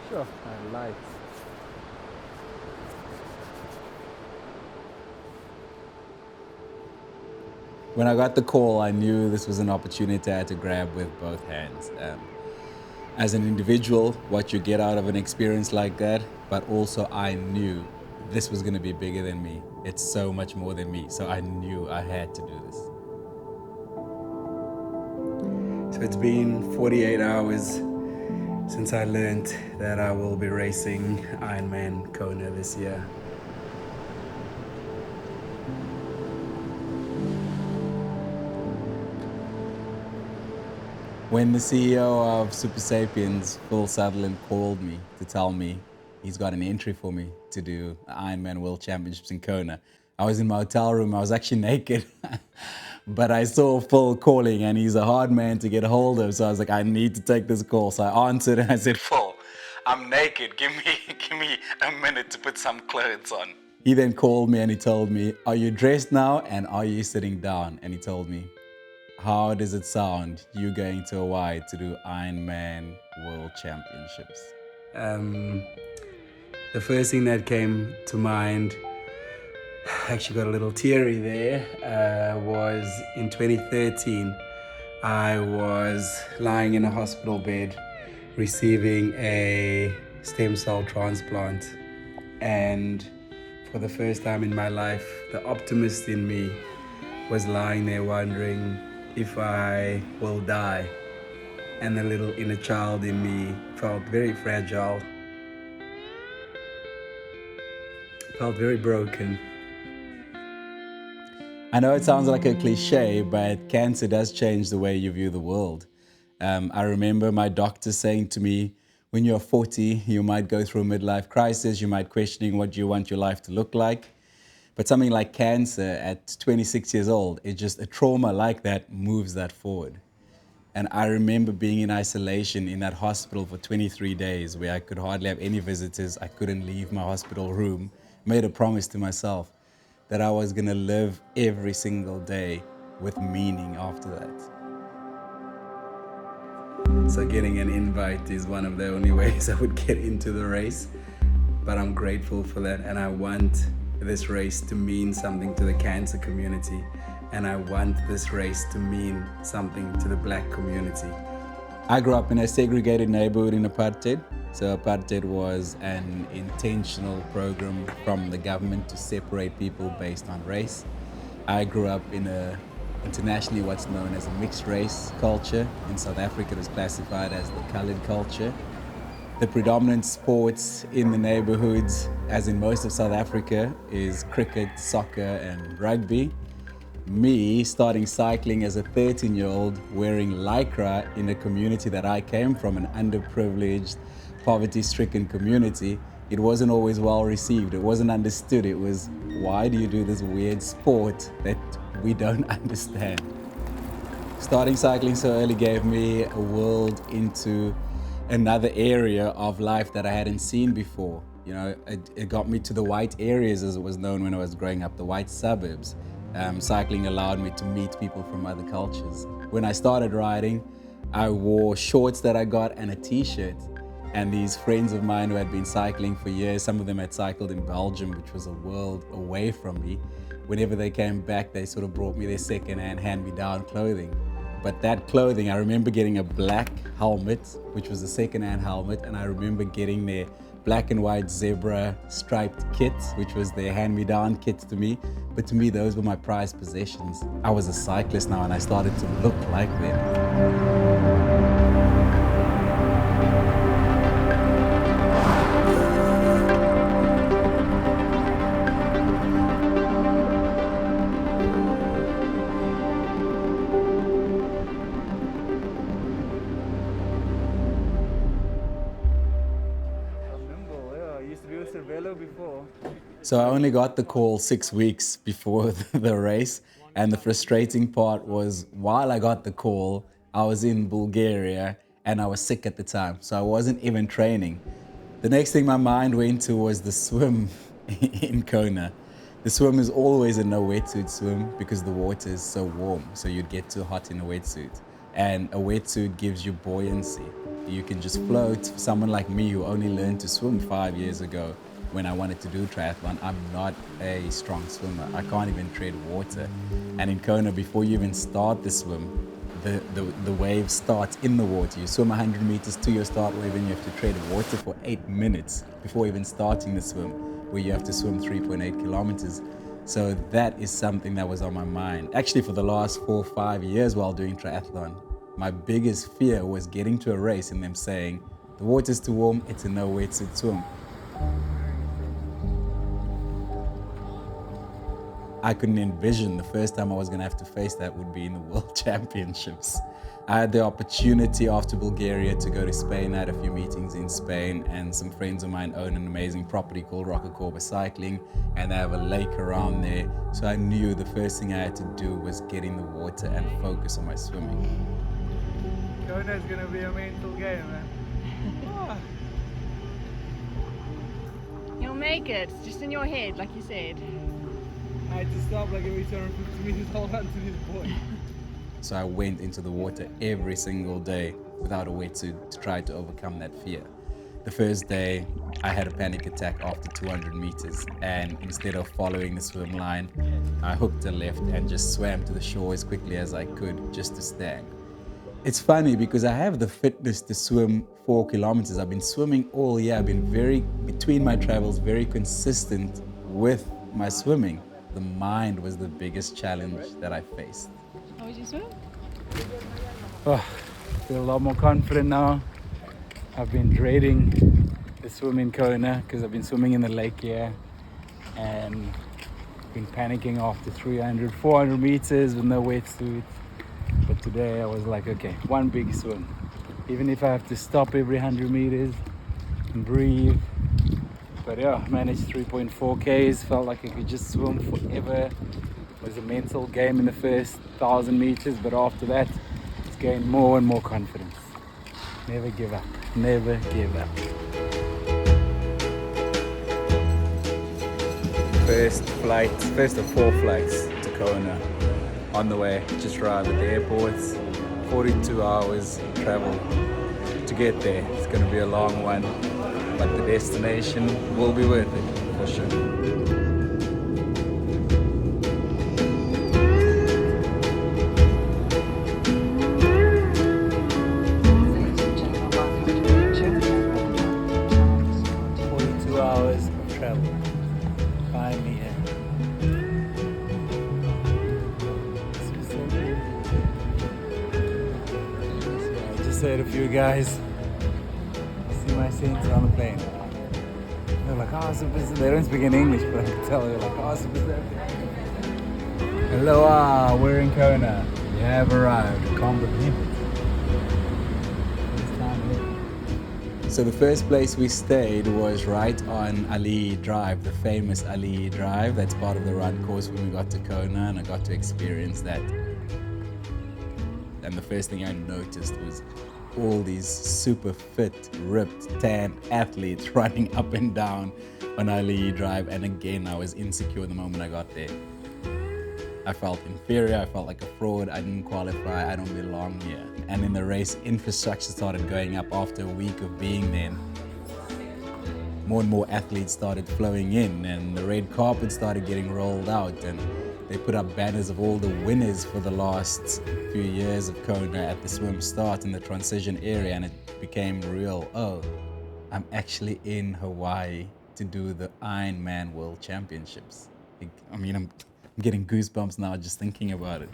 Sure, I like. When I got the call, I knew this was an opportunity I had to grab with both hands. As an individual, what you get out of an experience like that, but also I knew this was going to be bigger than me. It's so much more than me. So I knew I had to do this. So it's been 48 hours since I learned that I will be racing Ironman Kona this year. When the CEO of Supersapiens, Phil Sutherland, called me to tell me he's got an entry for me to do the IRONMAN World Championships in Kona, I was in my hotel room. I was actually naked, but I saw Phil calling, and he's a hard man to get a hold of. So I was like, I need to take this call. So I answered and I said, Phil, I'm naked. Give me a minute to put some clothes on. He then called me and he told me, are you dressed now and are you sitting down? And he told me, how does it sound, you going to Hawaii to do Ironman World Championships? The first thing that came to mind, I actually got a little teary there, was in 2013. I was lying in a hospital bed receiving a stem cell transplant. And for the first time in my life, the optimist in me was lying there wondering if I will die. And the little inner child in me felt very fragile, felt very broken. I know it sounds like a cliche, but cancer does change the way you view the world. I remember my doctor saying to me, when you're 40, you might go through a midlife crisis, you might questioning what you want your life to look like. But something like cancer at 26 years old, it's just a trauma like that moves that forward. And I remember being in isolation in that hospital for 23 days where I could hardly have any visitors. I couldn't leave my hospital room. Made a promise to myself that I was gonna live every single day with meaning after that. So getting an invite is one of the only ways I would get into the race. But I'm grateful for that, and I want this race to mean something to the cancer community, and I want this race to mean something to the Black community. I grew up in a segregated neighborhood in apartheid. So apartheid was an intentional program from the government to separate people based on race. I grew up in internationally what's known as a mixed race culture. In South Africa, it was classified as the colored culture. The predominant sports in the neighborhoods, as in most of South Africa, is cricket, soccer, and rugby. Me starting cycling as a 13-year-old wearing Lycra in a community that I came from, an underprivileged, poverty-stricken community, it wasn't always well received. It wasn't understood. It was, why do you do this weird sport that we don't understand? Starting cycling so early gave me a world into another area of life that I hadn't seen before. You know, it got me to the white areas, as it was known when I was growing up, the white suburbs. Cycling allowed me to meet people from other cultures. When I started riding, I wore shorts that I got and a t-shirt. And these friends of mine who had been cycling for years, some of them had cycled in Belgium, which was a world away from me. Whenever they came back, they sort of brought me their second-hand, hand-me-down clothing. But that clothing, I remember getting a black helmet, which was a second-hand helmet, and I remember getting their black and white zebra striped kit, which was their hand-me-down kit to me. But to me, those were my prized possessions. I was a cyclist now, and I started to look like them. So I only got the call 6 weeks before the race, and the frustrating part was while I got the call, I was in Bulgaria and I was sick at the time, so I wasn't even training. The next thing my mind went to was the swim in Kona. The swim is always a no wetsuit swim because the water is so warm, so you'd get too hot in a wetsuit. And a wetsuit gives you buoyancy. You can just float. For someone like me who only learned to swim 5 years ago when I wanted to do triathlon, I'm not a strong swimmer. I can't even tread water. And in Kona, before you even start the swim, the wave starts in the water. You swim 100 meters to your start wave and you have to tread water for 8 minutes before even starting the swim, where you have to swim 3.8 kilometers. So that is something that was on my mind. Actually, for the last 4 or 5 years while doing triathlon, my biggest fear was getting to a race and them saying, the water's too warm, it's a no wetsuit swim. I couldn't envision the first time I was going to have to face that would be in the World Championships. I had the opportunity after Bulgaria to go to Spain. I had a few meetings in Spain, and some friends of mine own an amazing property called Rocacorba Cycling, and they have a lake around there. So I knew the first thing I had to do was get in the water and focus on my swimming. Kona is going to be a mental game, man. You'll make it, it's just in your head, like you said. I had to stop like every 250 meters, hold on to this boy. So I went into the water every single day without a wetsuit to try to overcome that fear. The first day, I had a panic attack after 200 meters, and instead of following the swim line, I hooked a left and just swam to the shore as quickly as I could just to stand. It's funny because I have the fitness to swim 4 kilometers. I've been swimming all year. I've been between my travels, very consistent with my swimming. The mind was the biggest challenge that I faced. How was your swim? Oh, I feel a lot more confident now. I've been dreading the swim in Kona because I've been swimming in the lake here and been panicking after 300, 400 meters with no wetsuit. But today I was like, okay, one big swim. Even if I have to stop every 100 meters and breathe. But yeah, I managed 3.4 Ks, felt like I could just swim forever. It was a mental game in the first 1,000 meters, but after that, it's gained more and more confidence. Never give up, never give up. First of 4 flights to Kona. On the way, just arrived at the airports, 42 hours travel to get there. It's going to be a long one, but the destination will be worth it, for sure. Said a few guys, see my scenes on the plane. They're like, oh, they don't speak in English, but I can tell they're like, oh, hello, we're in Kona. You have arrived. Can't believe it. So the first place we stayed was right on Ali Drive, the famous Ali Drive. That's part of the run course when we got to Kona, and I got to experience that. And the first thing I noticed was all these super fit, ripped, tan athletes running up and down on Ali Drive. And again, I was insecure the moment I got there. I felt inferior, I felt like a fraud, I didn't qualify, I don't belong here. And then the race infrastructure started going up after a week of being there. More and more athletes started flowing in, and the red carpet started getting rolled out, and they put up banners of all the winners for the last few years of Kona at the swim start in the transition area, and it became real. Oh, I'm actually in Hawaii to do the IRONMAN World Championships. I mean, I'm getting goosebumps now just thinking about it.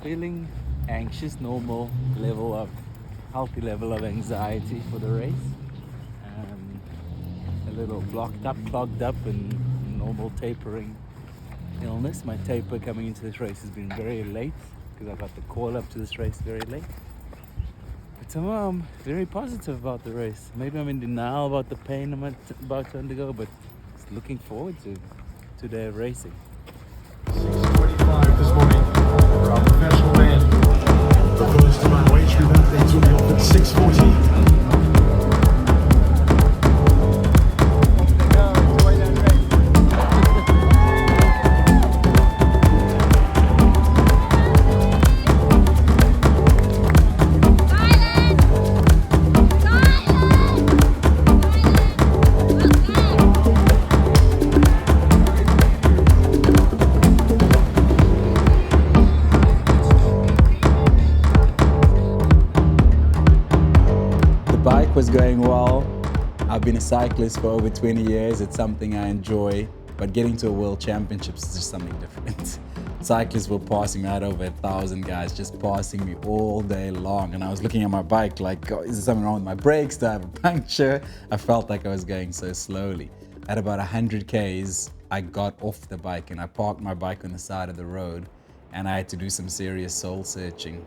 Feeling anxious, normal level of, healthy level of anxiety for the race. A little blocked up, clogged up, and normal tapering illness. My taper coming into this race has been very late because I got the call up to this race very late. But somehow I'm very positive about the race. Maybe I'm in denial about the pain I'm about to undergo, but just looking forward to today of racing. 6:25 this morning for our professional man. The first time weight through that things will be off at 6:40. going well. I've been a cyclist for over 20 years. It's something I enjoy, but getting to a World Championships is just something different. Cyclists were passing me out, over 1,000 guys just passing me all day long. And I was looking at my bike like, oh, is there something wrong with my brakes? Do I have a puncture? I felt like I was going so slowly. At about 100 Ks, I got off the bike and I parked my bike on the side of the road, and I had to do some serious soul searching.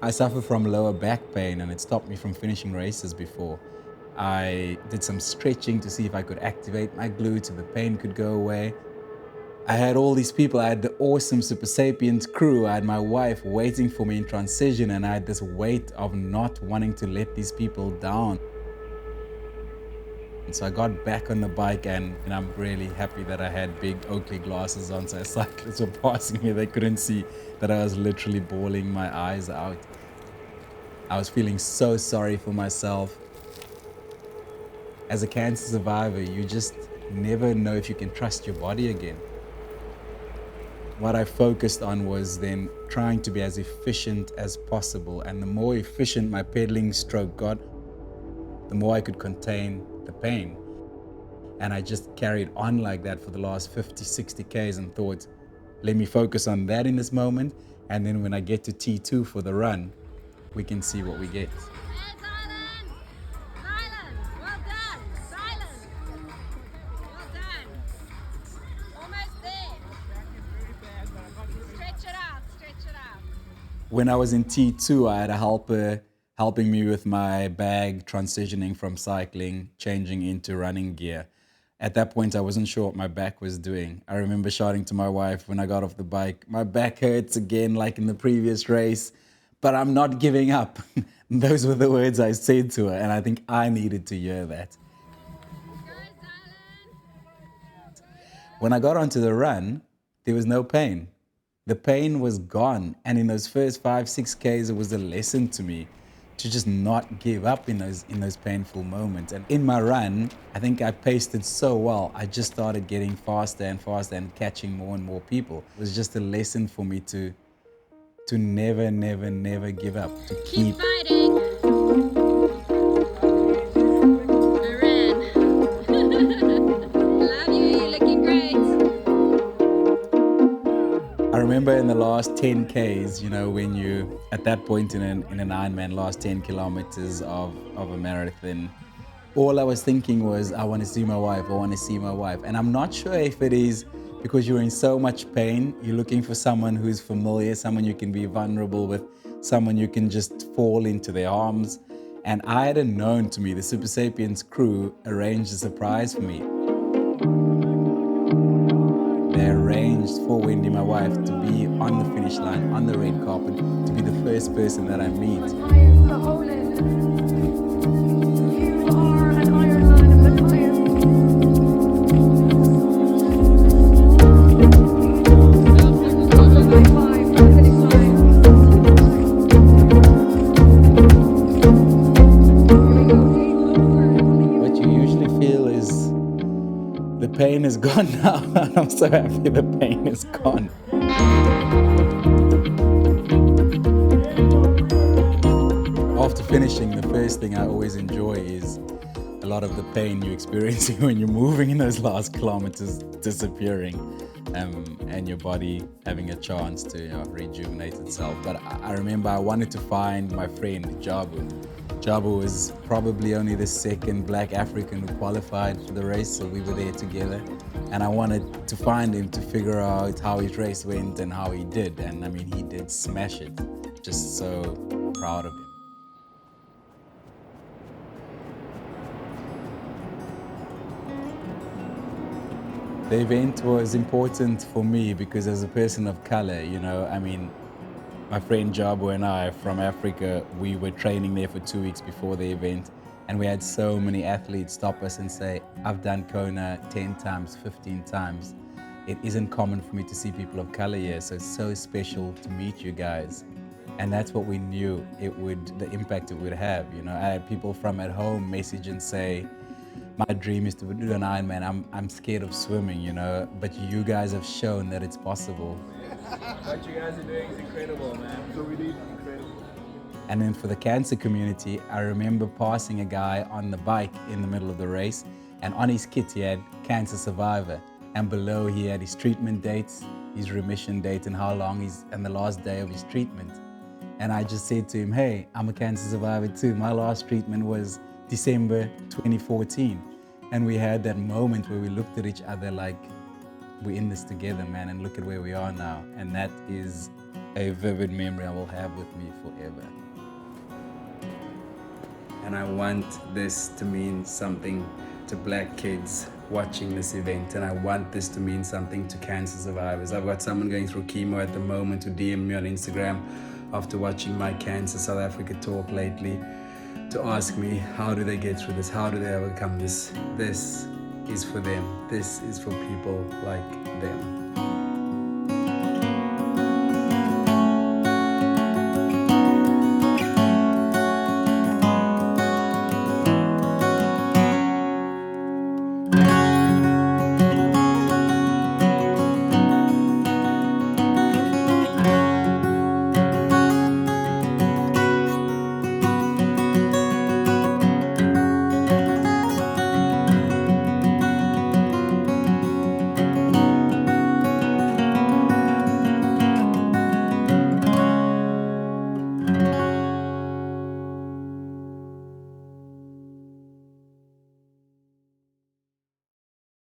I suffer from lower back pain, and it stopped me from finishing races before. I did some stretching to see if I could activate my glutes so the pain could go away. I had all these people. I had the awesome Supersapiens crew. I had my wife waiting for me in transition, and I had this weight of not wanting to let these people down. And so I got back on the bike, and I'm really happy that I had big Oakley glasses on, so cyclists were passing me. They couldn't see that I was literally bawling my eyes out. I was feeling so sorry for myself. As a cancer survivor, you just never know if you can trust your body again. What I focused on was then trying to be as efficient as possible, and the more efficient my pedaling stroke got, the more I could contain the pain. And I just carried on like that for the last 50, 60 Ks and thought, let me focus on that in this moment, and then when I get to T2 for the run, we can see what we get. When I was in T2, I had a helper helping me with my bag, transitioning from cycling, changing into running gear. At that point, I wasn't sure what my back was doing. I remember shouting to my wife when I got off the bike, my back hurts again like in the previous race, but I'm not giving up. Those were the words I said to her, and I think I needed to hear that. When I got onto the run, there was no pain. The pain was gone, and in those first 5, 6 Ks, it was a lesson to me to just not give up in those painful moments. And in my run, I think I paced it so well, I just started getting faster and faster and catching more and more people. It was just a lesson for me to never, never, never give up, to keep fighting. I remember in the last 10 Ks, you know, when you, at that point in an Ironman, last 10 kilometers of a marathon, all I was thinking was, I want to see my wife, I want to see my wife. And I'm not sure if it is because you're in so much pain, you're looking for someone who's familiar, someone you can be vulnerable with, someone you can just fall into their arms. And I had known to me, the Supersapiens crew arranged a surprise for me. They arranged for Wendy, my wife, to be on the finish line, on the red carpet, to be the first person that I meet. You are an Ironman of the highest. What you usually feel is the pain is gone now. I'm so happy the pain is gone. After finishing, the first thing I always enjoy is a lot of the pain you're experiencing when you're moving in those last kilometers disappearing, and your body having a chance to rejuvenate itself. But I remember I wanted to find my friend Jabu. Jabu was probably only the second Black African who qualified for the race, so we were there together. And I wanted to find him to figure out how his race went and how he did. And I mean, he did smash it. Just so proud of him. The event was important for me because as a person of color, you know, I mean, my friend Jabu and I from Africa, we were training there for 2 weeks before the event, and we had so many athletes stop us and say, I've done Kona 10 times, 15 times. It isn't common for me to see people of color here, so it's so special to meet you guys. And that's what we knew the impact it would have. You know, I had people from at home message and say, my dream is to do an Ironman. I'm scared of swimming, you know, but you guys have shown that it's possible. What you guys are doing is incredible, man. So we need incredible. And then for the cancer community, I remember passing a guy on the bike in the middle of the race, and on his kit he had cancer survivor, and below he had his treatment dates, his remission date, and how long and the last day of his treatment. And I just said to him, hey, I'm a cancer survivor too. My last treatment was December 2014. And we had that moment where we looked at each other like, we're in this together, man, and look at where we are now. And that is a vivid memory I will have with me forever. And I want this to mean something to black kids watching this event, and I want this to mean something to cancer survivors. I've got someone going through chemo at the moment who DM'd me on Instagram after watching my Cancer South Africa talk lately to ask me, how do they get through this? How do they overcome this? This is for them. This is for people like them.